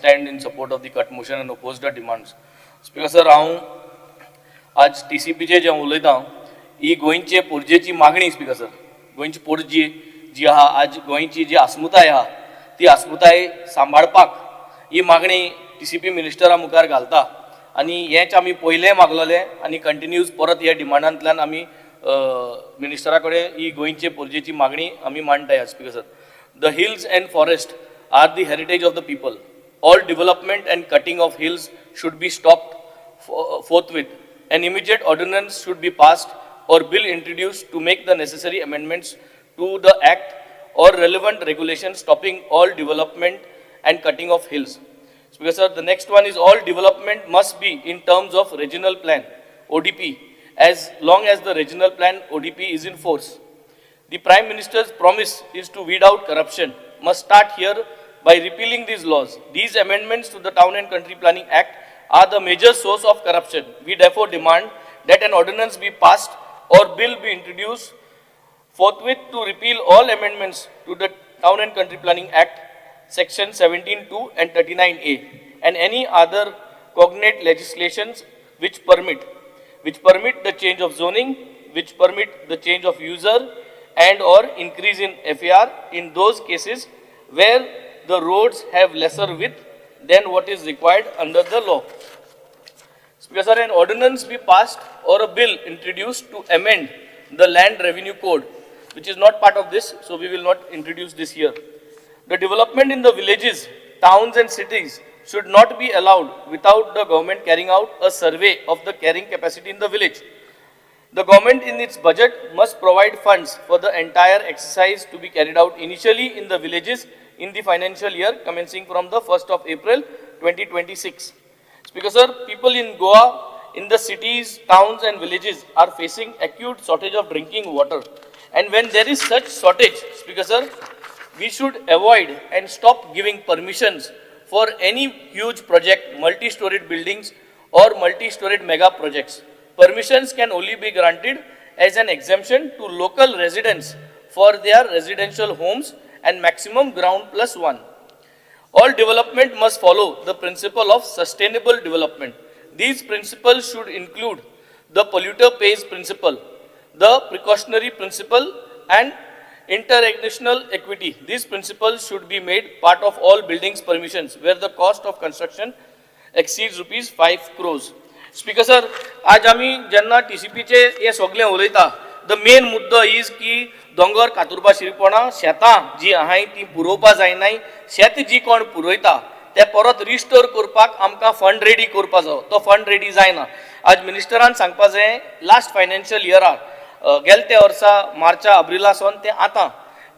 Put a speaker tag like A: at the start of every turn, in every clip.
A: stand in support of the cut motion and oppose the demands. Speaker sir, हांव आज TCPचे जे उलयतां ही गोंयचे पोरजेची मागणी. स्पीकर सर, गोंयची पोरजी जी आहा, आज गोंयची जी अस्मिताय आहा ती अस्मिताय सांबाळपाक ही मागणी TCP मिनिस्टरा मुखार घालता आनी हेच आमी पयलें मागलोले आनी कंटिन्यूज परत ह्या डिमांडांतल्यान आमी मिनिस्टरा कडेन ही गोंयचे पोरजेची मागणी आमी मांडटाय. Speaker sir, the hills and forest are the heritage of the people. All development and cutting of hills should be stopped forthwith. An immediate ordinance should be passed or bill introduced to make the necessary amendments to the act or relevant regulations stopping all development and cutting of hills. Speaker sir, the next one is all development must be in terms of regional plan ODP as long as the regional plan ODP is in force. The Prime Minister's promise is to weed out corruption must start here by repealing these laws. These amendments to the Town and Country Planning Act are the major source of corruption. We therefore demand that an ordinance be passed or bill be introduced forthwith to repeal all amendments to the Town and Country Planning Act, Section 17(2) and 39A, and any other cognate legislations which permit the change of zoning, which permit the change of user and or increase in FAR in those cases where the roads have lesser width than what is required under the law. Speaker sir, an ordinance be passed or a bill introduced to amend the land revenue code, which is not part of this, so we will not introduce this here. The development in the villages, towns and cities should not be allowed without the government carrying out a survey of the carrying capacity in the village. The government in its budget must provide funds for the entire exercise to be carried out initially in the villages in the financial year commencing from the 1st of April 2026. Speaker sir, people in Goa, in the cities, towns and villages are facing acute shortage of drinking water. And when there is such shortage, Speaker sir, we should avoid and stop giving permissions for any huge project, multi-storied buildings or multi-storied mega projects. Permissions can only be granted as an exemption to local residents for their residential homes and maximum ground plus one. All development must follow the principle of sustainable development. These principles should include the polluter pays principle, the precautionary principle and intergenerational equity. These principles should be made part of all buildings permissions where the cost of construction exceeds rupees 5 crores. Speaker sir, आज आमी जेन्ना TCPचे हे सगळे उलयता, the main मुद्दो is की दोंगर कातुरपा शिरपणा शेतां जी आहाय ती पुरोवपा जायनाय. शेत जी कोण पुरोयता ते परत रिस्टोर करपाक आमकां फंड रेडी करपा जायो, तो फंड रेडी जायना. आज मिनिस्टरान सांगपा जाय लास्ट फायनान्शियल इयराक गेल्या त्या वर्सा मार्चा एप्रिलासून ते आतां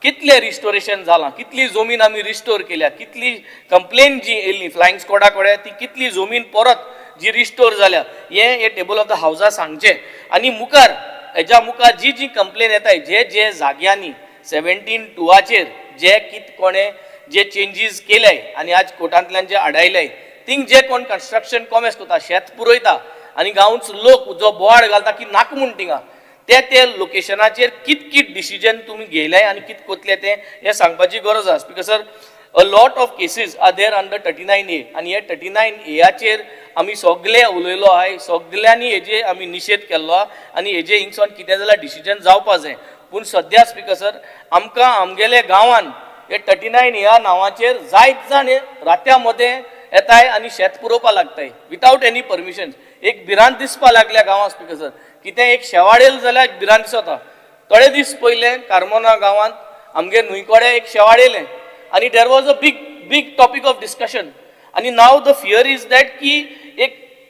A: कितले रिस्टोरेशन जालां, कितली जमीन आमी रिस्टोर केल्या, कितली कंप्लेन जी येयली फ्लायंग स्क्वॉडा कडेन ती कितली जमीन परत जी रिस्टोर जाल्या हे टेबल ऑफ द हावसा सांगचे. आनी मुखार हेच्या मुखार जी जी कंप्लेन येताय जे जाग्यांनी 17(2)चेर जे कित कोणे जे चेंजीस केले आनी आज कोर्टांतल्यान जे आडायले थिंग जे कोण कन्स्ट्रक्शन कॉमेस करता शेत पुरयता आनी गांवचो लोक जो बोवाड घालता की नाका म्हूण थिंगा ते लोकेशनाचेर कित डिसिजन तुमी घेयले आनी कित कोतले ते हे सांगपाची गरज आसा. Speaker sir, a lot of cases are there under 39A आणि हे 39A आमी सगळे उलयलो आहाय, सगळ्यांनी हेजे आमी निषेध केल्लो आनी हेजे हिंगसोन कितें जाल्यार डिसिजन जावपा जाय. पूण सद्या स्पीकर सर आमकां आमगेले गांवान हे 39A नांवाचेर जायत जाण रात्या मध्ये येताय आनी शेत पुरोवपा लागताय विथआउट एनी परमिशन. एक भिरांत दिसपा लागल्या गांवां स्पीकर सर, कितें एक शेवाडेल जाल्यार भिरांत दिसता. थोडे दीस पयले कार्मोना गांवांत आमगे न्हंयकोडे एक शेवाडेलें आणि there was a big topic of discussion. आणि now the fear is that की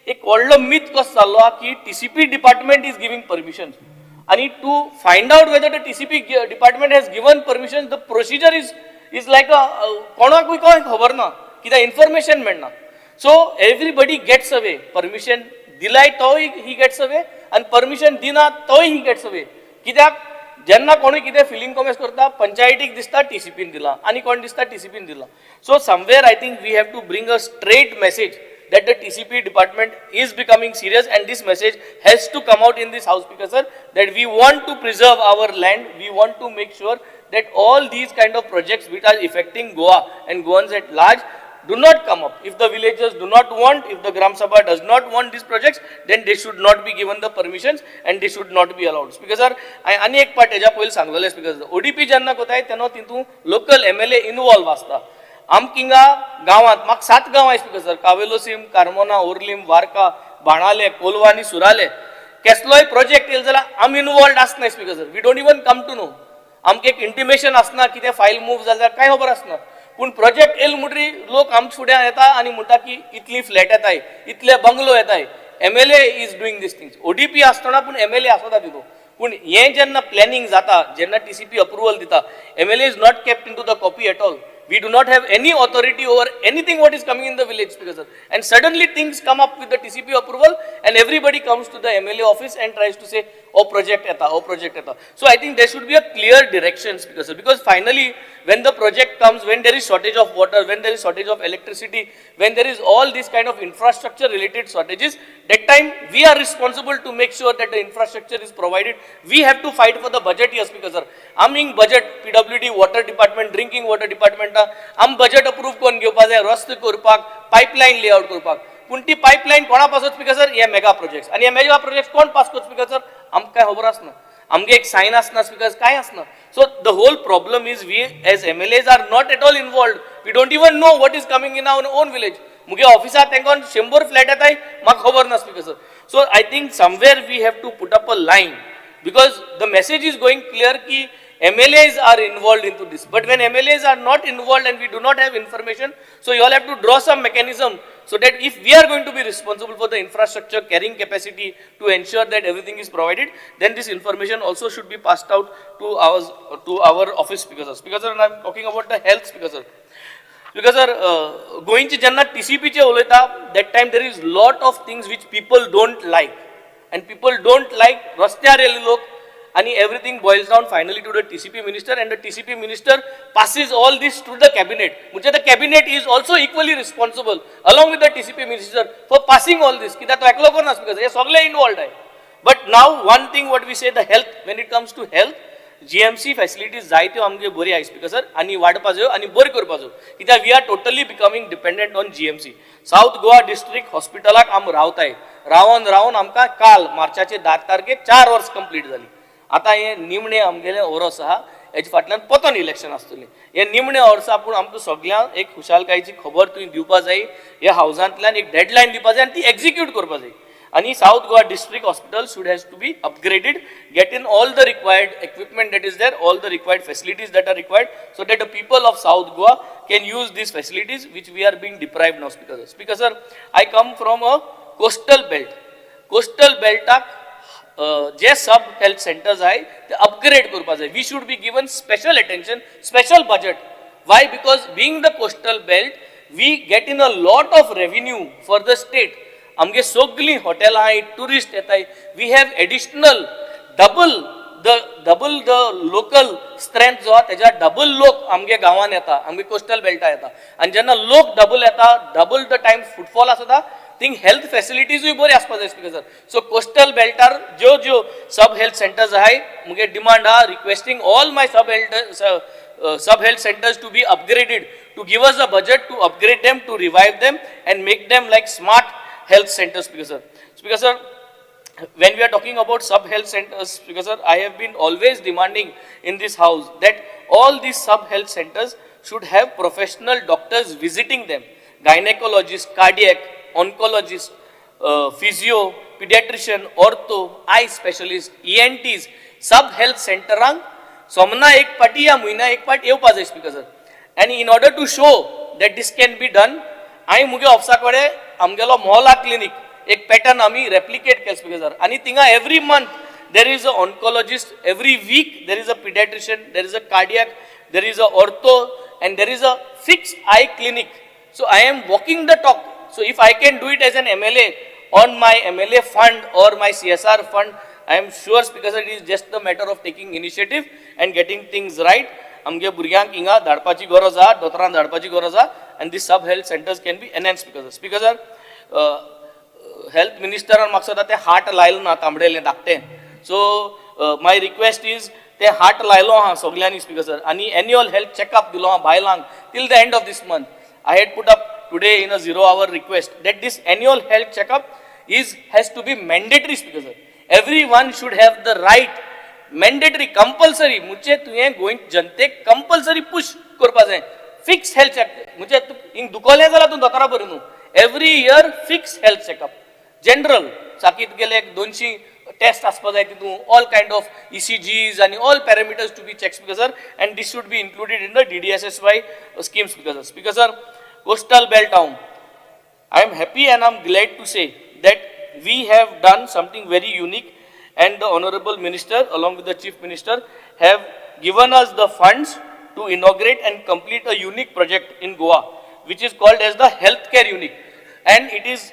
A: एक व्हडलो myth कसो जाल्लो की TCP department is giving permissions. आणि to find out whether the TCP department has given permissions, the procedure is like कोणाकूय काय खबर ना, कित्याक इन्फॉर्मेशन मेळना. So everybody gets away. Permission दिलाय तोय he gets away आणि permission दिना तोय he gets away. कित्याक जेन्ना कोणी कितें फिलिंग कॉमेस करता पंचायतीक दिसता TCPन दिला आनी कोण दिसता TCPन दिला. So somewhere I think we have to bring a straight message that the TCP department is becoming serious and this message has to come out in this house, Speaker sir, that we want to preserve our land, we want to make sure that all these kind of projects which are affecting Goa and Goans at large do not come up. If the villagers do not want, if the Gram Sabha does not want these projects, then they should not be given the permissions and they should not be allowed. Speaker sir, आणि एक part हेच्या पयलीं सांगलेलें speaker sir, ODP जेन्ना कोताय तेन्ना तितून local MLA involve आसता. आमकिंगा गांवांत म्हाका 7 गांव आय स्पीकर सर, कावेलोसीम, कार्मोना, ओर्लीम, वार्का, बाणाले, कोलवा आनी सुराले. कसलोय प्रोजेक्ट येयलो जाल्यार आमी इन्वॉल्व आसनाय speaker sir. We don't even come to know. आमकां एक इंटिमेशन आसना कितें फायल मूव जाल्यार कांय खबर आसना. पूण प्रोजेक्ट येयलो म्हणटरी लोक आमचे फुड्यान येता आनी म्हणटा की इतली फ्लॅट येताय, इतले बंगलो येताय. MLA is doing this things. ODP आसतना पूण MLA आसता तितून. पूण हें जेन्ना प्लॅनिंग जाता, जेन्ना TCP अप्रुवल दिता, MLA is not kept in to the copy at all. We do not have any authority over anything what is coming in the village, Speaker sir. And suddenly things come up with the TCP approval and everybody comes to the MLA office and tries to say, oh project eta, oh project eta. So I think there should be a clear direction, Speaker sir, because finally when the project comes, when there is shortage of water, when there is shortage of electricity, when there is all these kind of infrastructure related shortages, that time we are responsible to make sure that the infrastructure is provided. We have to fight for the budget here, Speaker sir. Aming budget, PWD, water department, drinking water department, आम budget approve करून घेवपाक जाय, रस्ते करपाक, pipeline layout करपाक. पूण ती pipeline कोणा पास स्पीकर सर? हे मेगा प्रोजेक्ट्स. आनी हे मेगा प्रोजेक्ट्स कोण पास करता स्पीकर सर? आमकां काय खबर आसना. आमगे एक सायन आसना स्पीकर, काय आसना. So the whole problem is we as MLAs are not at all involved. We don't even know what is coming in our own village. मुगे ऑफिसात तांकां 100 फ्लॅट येताय, म्हाका खबर ना speaker sir. So I think somewhere we have to put up a line, because the message is going clear ki MLAs are involved into this. But when MLAs are not involved and we do not have information, so you all have to draw some mechanism so that if we are going to be responsible for the infrastructure carrying capacity to ensure that everything is provided, then this information also should be passed out to our office, Speaker sir. Speaker sir, and I am talking about the health, Speaker sir. Because sir, गोयंचे जेन्ना TCP चे उलयता, that time there is lot of things which people don't like. And people don't like रस्त्यार येयले लोक, and everything boils down finally to the TCP minister, and the TCP minister passes all this to the cabinet. Which the cabinet is also equally responsible along with the TCP minister for passing all this. कित्याक तो एकलो करना because हे सगळे involved आहे. But now one thing what we say, the health, when it comes to health, GMC facilities जायत्यो आमगे बरी आय speaker sir, आनी वाडपाच्यो आनी बरी करपाच्यो. कित्याक we are totally becoming dependent on GMC. South Goa district हॉस्पिटलाक आम रावताय. रावन रावन आमकां काल मार्चाचे 10 तारखेक 4 वर्स कंप्लीट जाली. आतां हे निमणे आमगेले ओरोस आहा, हेजे फाटल्यान पोतन इलेक्शन आसतली. हे निमणे वर्सा पूण आमकां सगळ्यांक एक खुशालकायेची खबर तुवें दिवपा जाय. हे हावजांतल्यान एक डेडलायन दिवपा जाय आनी ती एक्झिक्यूट करपा जाय. And South Goa District Hospital should has to be upgraded, get in all the required equipment that is there, all the required facilities that are required, so that the people of South Goa can use these facilities which we are being deprived now. Speaker sir, I come from a coastal belt. Coastal beltak जे सब health centers आहे ते upgrade करपा जाय. We should be given special attention, special budget. Why? Because being the coastal belt, we get in a lot of revenue for the state. आमगे सगळी हॉटेलां आय, tourist येताय. We have additional double the local strength जो आहा तेज्या double लोक आमगे गांवान येता, आमगे कोस्टल बेल्टा येता. आनी जेन्ना लोक डबल येता, डबल द टायम फुटफॉल आसता, थिंग हेल्थ फॅसिलिटीजूय बरी आसपा जाय स्पीकर सर. सो कोस्टल बेल्टार ज्यो सब हेल्थ सेंटर्स आहाय, मुगे डिमांड आहा, रिक्वेस्टिंग ऑल माय सब health centers to be upgraded, to give us a budget to upgrade them, to revive them and make them like smart health centers, Speaker sir. Speaker sir, when we are talking about sub health centers, Speaker sir, I have been always demanding in this house that all these sub health centers should have professional doctors visiting them, gynecologist, cardiac, oncologist, physio, pediatrician, ortho, eye specialist, ENTs, sub health centerang somna ek pati ya muina ek part येवपा जाय Speaker sir. And in order to show that this can be done, I मुगे ऑफिसा कडेन आमगेलो मोहल्ला clinic एक pattern आमी replicate केला speaker sir. आनी थिंगा every month there is a oncologist, every week there is a paediatrician, there is a cardiac, there is a ortho, and there is a fixed eye clinic. So I am walking the talk. So if I can do it as an MLA on my MLA fund or my CSR fund, I am sure because it is just a matter of taking initiative and getting things right. आमगे भुरग्यांक हिंगा धाडपाची गरज आहा, दोतोरांक धाडपाची गरज आहा, and these sub health centers can be enhanced because sir, health minister म्हाका सदां ते हार्ट लायलो ना तांबडेले धाकटे. So my request is ते हार्ट लायलो आहा सगळ्यांनी स्पीकर सर, आनी annual health checkup दिलो आहा बायलांक till the end of this month. I had put up today in a 0-hour request that this annual health checkup has to be mandatory, Speaker sir. Everyone should have the right, mandatory, compulsory. मुझे तुझे going जनतेक compulsory push करपा जाय. Fix health check. मुझे इंग दुखोले जाला तू दोतोरा बरी न्हू. Every year fix health checkup. General चाकीत गेले 200 test आसपा जाय तितू, all kind of ECGs and all parameters to be checked, Speaker sir, and this should be included in the DDSSY scheme, Speaker sir. Speaker sir, coastal belt town. I am happy and I am glad to say that we have done something very unique, and the Honorable Minister along with the Chief Minister have given us the funds to inaugurate and complete a unique project in Goa, which is called as the healthcare unit, and it is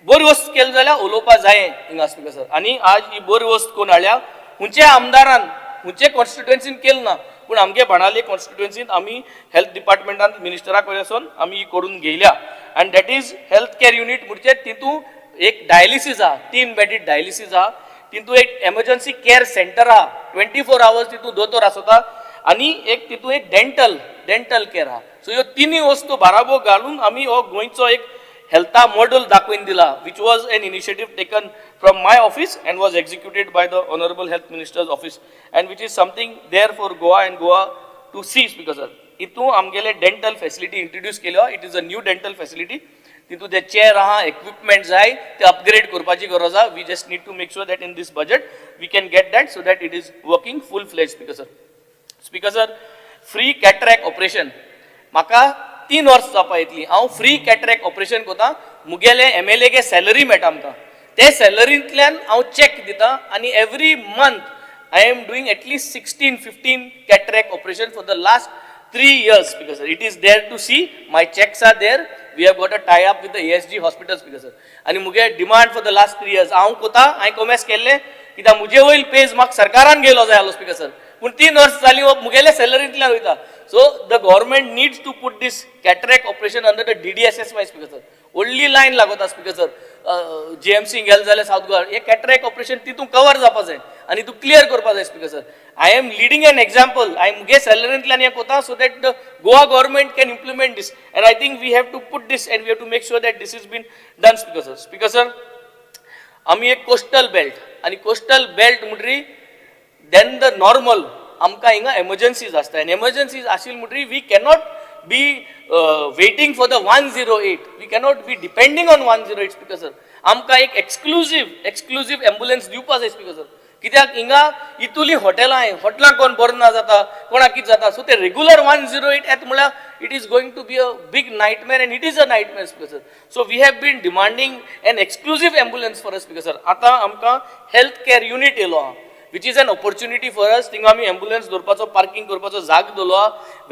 A: बरी वस्त केली जाल्यार उलोवपा जाय हिंगा, speaker sir. आनी आज ही बरी वस्त कोण हाडल्या, हुंचे आमदारान हुंचे कॉन्स्टिट्युएन्सीन केली ना, पूण आमगे बाणावले कॉन्स्टिट्युएन्सीन आमी हेल्थ डिपार्टमेंटान मिनिस्टराक वयसून आमी ही करून घेयल्या, and that is health care unit. म्हणजे तितू एक डायलिसीस आहा, 3 बेडीड डायलिसीस आहा, तितू एक एमर्जन्सी केअर सेंटर आहा, 24 आवर्स तितू दोतोर आसता, आनी एक तितू एक डेंटल केअर आहा. सो ह्यो तिनी वस्तू बाराबो घालून आमी हो गोंयचो एक health model दाखवून दिला, which was an initiative taken from my office and was executed by the Honorable Health Minister's office, and which is something there for Goa and Goa to see, Speaker sir. इतू आमगेले dental facility introduce Kelo. It is a new dental facility. तितू जे chair आहा, equipment जाय ते upgrade करपाची गरज आहा. We just need to make sure that in this budget we can get that so that it is working full fledged, Speaker sir. Speaker sir, free cataract operation. म्हाका 3 verse जावपा येतली. हांव free cataract operation कोता. मुगेले MLA गे salary मेळटा आमकां. ते सॅलरींतल्यान हांव check दिता, आनी every month I am doing at least 16-15 cataract operation for the last 3 years, Speaker sir. It is there to see. My checks are there. We have got a tie up with the ASG hospital, Speaker sir. आनी मुगे demand for the last 3 years हांव कोता. हांवें कॉमेस केल्ले कित्याक मुजे वयर page म्हाका सरकारान गेलो जाय आसलो, Speaker sir. पूण 3 वर्स जाली मुगेले सॅलरींतल्यान वयता. So the government needs to put this cataract operation under the DDSSY, Speaker sir. Only line लागोता, Speaker sir. GMC गेल जाल्यार साउथ गोवा हे cataract operation तितू कवर जावपा जाय आनी तू क्लियर करपा जाय, Speaker sir. I am leading an example. I मुगे सॅलरींतल्यान हे कोता so that the Goa government can implement this, and I think we have to put this and we have to make sure that this has been done, Speaker sir. Speaker sir, आमी एक coastal belt आनी coastal belt म्हणटरी then the normal आमकां हिंगा एमर्जन्सीज आसता, आनी emergencies आशिल्ली म्हणटरी we cannot be waiting for the 108. We cannot be depending on 108, Speaker sir. आमकां एक एक्सक्लुझीव एम्बुलन्स दिवपा जाय, Speaker sir. कित्याक हिंगा इतुली हॉटेलां आहाय, हॉटेलां कोण बरो ना जाता, कोणाक कितें जाता, सो ते रेग्युलर 108 येता म्हळ्यार it is going to be a big nightmare, and it is a nightmare, Speaker sir. So we have been demanding an exclusive ambulance for us, Speaker sir. आतां आमकां हेल्थ केअर युनिट येयलो आहा, which is an opportunity for us. थिंगा आमी ambulance दवरपाचो, parking करपाचो जाग दवरलो,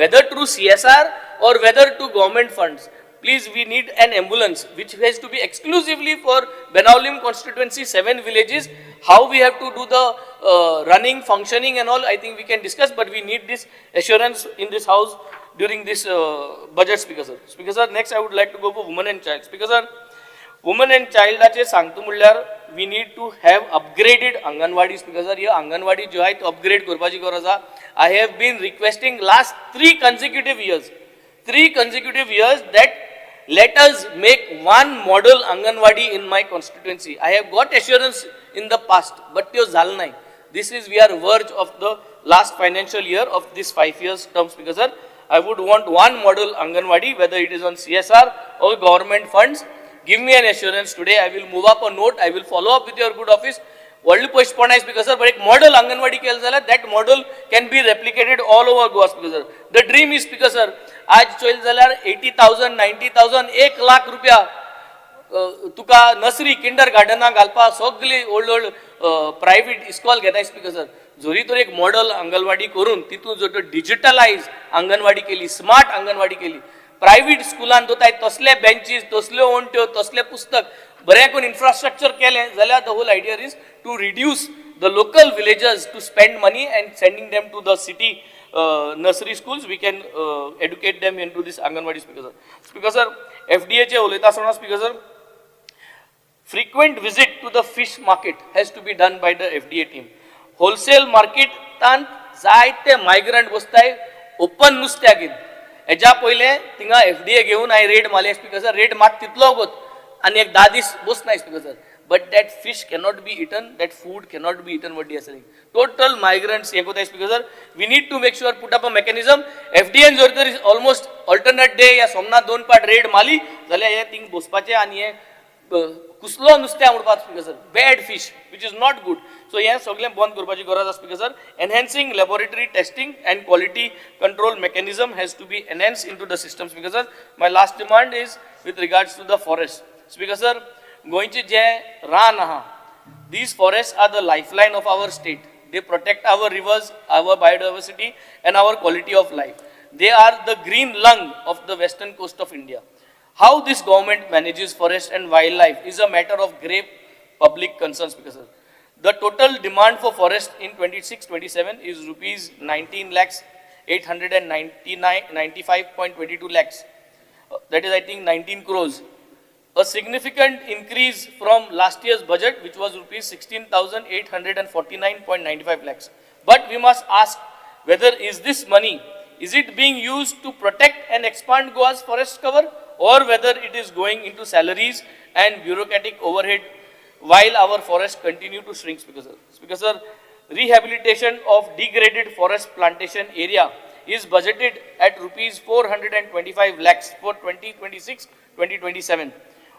A: whether through CSR or whether to government funds. Please, we need an ambulance which has to be exclusively for Benaulim constituency, 7 villages. How we have to do the running, functioning and all, I think we can discuss, but we need this assurance in this house during this budget, Speaker sir. Speaker sir, next I would like to go for women and child. Speaker sir, woman and चाइल्डाचे सांगतो म्हणल्यार we need to have upgraded anganwadi, Speaker sir. ह्यो अंगणवाडी ज्यो आहाय त्यो upgrade करपाची गरज आहा. I have been requesting last 3 consecutive years that let us make one model anganwadi in my constituency. I have got assurance in the past, but त्यो झालं नाही. We are verge of the last financial year of this 5 years term, Speaker sir. I would want one model anganwadi, whether it is on CSR or government funds. Give me an assurance today. I will move up a note. I will follow up with your good office. Worldly postpone, Speaker sir, but एक model anganwadi केलं जाल्यार that model can be replicated all over Goa, Speaker sir. The dream is, Speaker sir, आज चोयल जाल्यार 80,000, 90,000, 1 लाख रुपया तुका nursery, Kinder गार्डना घालपा सगळी old private इस्कॉल घेताय, Speaker sir. जोरी तर एक मॉडल अंगणवाडी करून तितून जो डिजिटलायज अंगणवाडी केली, स्मार्ट अंगणवाडी केली, प्रायव्हेट स्कुलान दोताय तसले बेंचीस, तसल्यो ओंट्यो, तसले पुस्तक बरें करून इन्फ्रास्ट्रक्चर केलें जाल्यार the whole idea is to reduce the local villages to spend money and sending them to the city nursery schools. We can educate them into this anganwadi, Speaker sir. Speaker sir, FDA चे उलयता आसतना, Speaker sir, frequent visit to the fish market has to be done by the FDA team. Wholesale market तान जायते migrant बसताय open नुस्त्याक. हेच्या पयले थिंगा FDA घेवन हांवें रेड मारले स्पीकर सर, रेड मात तितलो वगत आनी एक 10 दीस बसनाय speaker sir. But that fish cannot be eaten, that food cannot be eaten what they are selling. Total migrants, speaker sir, we need to make sure put up a mechanism. FDA and Zorter is almost alternate day, या Somnath 2 part raid Mali, जाल्यार हे thing बसपाचे आनी हे कुसलो नुस्तें उडपाक speaker sir, bad fish, which is not good. So हे सगळें बंद करपाची गरज आसा speaker sir. Enhancing laboratory testing and quality control mechanism has to be enhanced into the system speaker sir. My last demand is with regards to the forest. Speaker sir, गोंयचे जे रान आहा, these forests are the lifeline of our state. They protect our rivers, our biodiversity and our quality of life. They are the green lung of the western coast of India. How this government manages forest and wildlife is a matter of grave public concern, Speaker sir. The total demand for forest in 26-27 is rupees 19 lakhs 895.22 lakhs. That is, I think, 19 crores. A significant increase from last year's budget, which was rupees 16,849.95 lakhs. But we must ask whether is this money, is it being used to protect and expand Goa's forest cover, or whether it is going into salaries and bureaucratic overhead while our forests continue to shrink, Speaker sir. Speaker sir, rehabilitation of degraded forest plantation area is budgeted at rupees 425 lakhs for 2026-2027.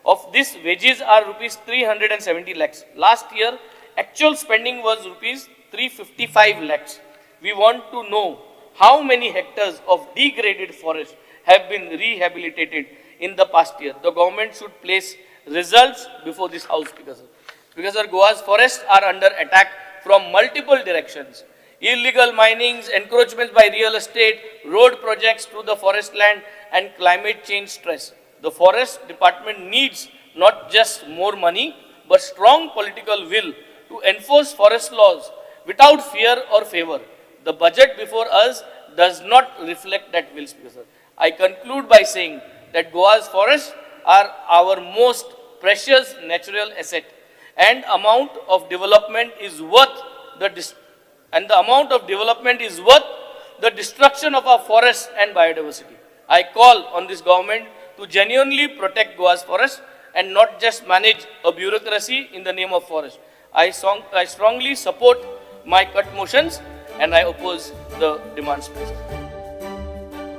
A: Of this, wages are rupees 370 lakhs. Last year, actual spending was rupees 355 lakhs. We want to know how many hectares of degraded forest have been rehabilitated in the past year. The government should place results before this house, Speaker sir. Speaker sir, Goa's forests are under attack from multiple directions. Illegal minings, encroachments by real estate, road projects through the forest land, and climate change stress. The forest department needs not just more money, but strong political will to enforce forest laws without fear or favor. The budget before us does not reflect that will, Speaker sir. I conclude by saying that Goa's forests are our most precious natural asset, and amount of development is worth the destruction of our forests and biodiversity. I call on this government to genuinely protect Goa's forest and not just manage a bureaucracy in the name of forest. I strongly support my cut motions and I oppose the demands.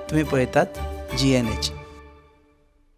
B: तुम्ही पळयतात GNH.